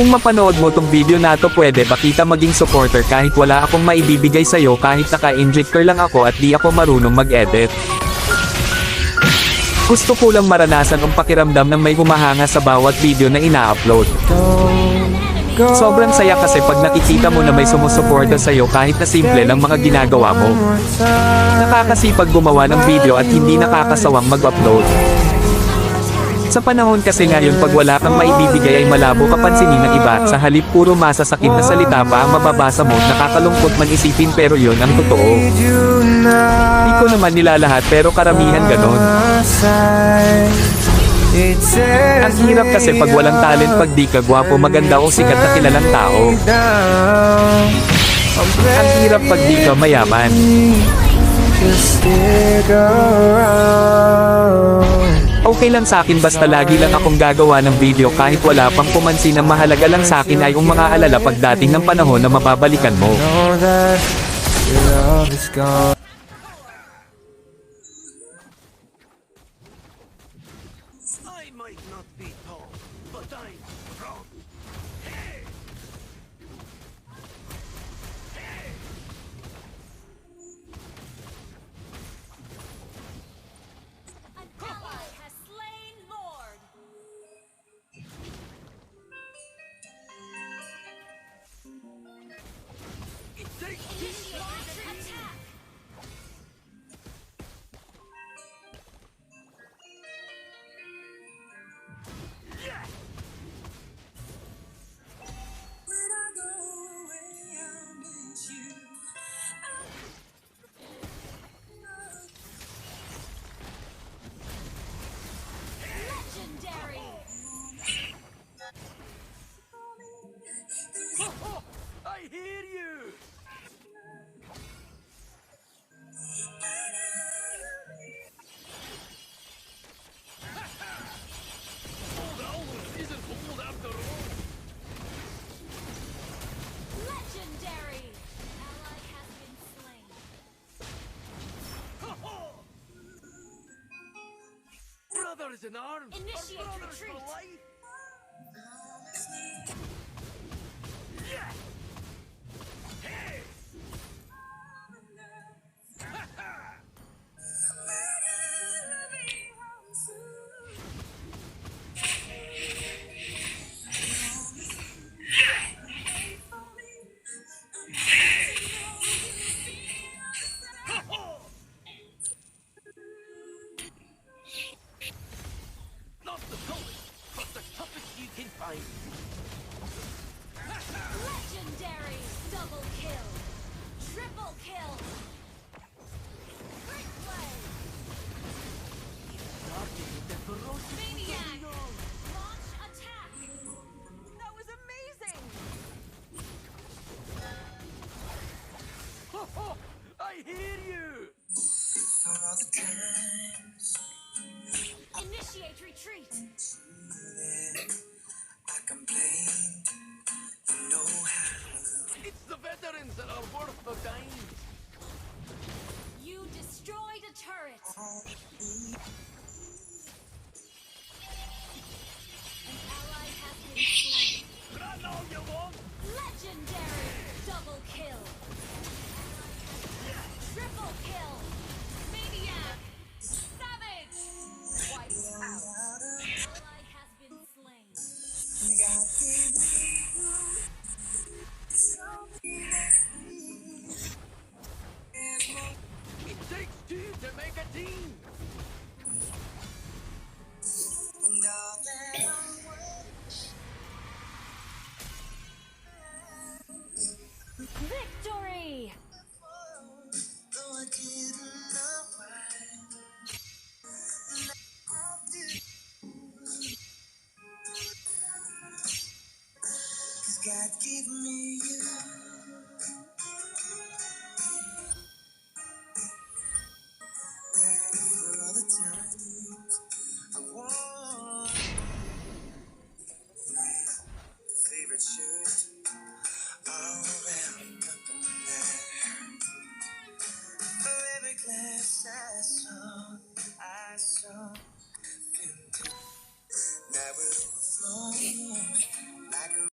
Kung mapanood mo tong video na to, pwede ba kita maging supporter kahit wala akong maibibigay sa'yo, kahit naka-injector lang ako at di ako marunong mag-edit. Gusto ko lang maranasan ang pakiramdam ng may humahanga sa bawat video na ina-upload. Sobrang saya kasi pag nakikita mo na may sumusuporta sa'yo kahit na simple lang mga ginagawa mo. Nakakasipag gumawa ng video at hindi nakakasawang mag-upload. Sa panahon kasi ngayon, pag wala kang maibibigay ay malabo ka pansinin ng iba. Sa halip puro masasakit na salita pa ang mababasa mo, nakakalungkot man isipin pero yon ang totoo. Di ko naman nilalahat pero karamihan ganon. Ang hirap kasi pag walang talent, pag di ka gwapo, maganda o sikat na kilalang tao. Ang hirap pag di ka mayaman. Okay lang sa akin basta lagi lang akong gagawa ng video kahit wala pang pumansin. Ang mahalaga lang sa akin ay yung mga alala pagdating ng panahon na mababalikan mo. I might not be tall, but I'm strong. Hey! Hey! An ally has slain Lord. It takes Initiate attack. yeah! Legendary. Oh, I hear you! Old Owls isn't old after all. Legendary. Ally has been slain. Brothers in arms! Initiate Are brothers for retreat. life? Yeah! Hey! Not the tallest, but the toughest you can find. Legendary. Double kill. Triple kill. Quick play. Starting with the ferocious Maniac. video. Launch attack. That was amazing. Ho, ho, I hear you! Initiate retreat. It's the veterans that are worth the dimes. You destroyed a turret. An ally has been slain. Run all you want! Legendary. Double kill. Triple kill. Maniac. Savage. Wiped out. Ally has been slain. It takes two to make a team. Victory. God give me you.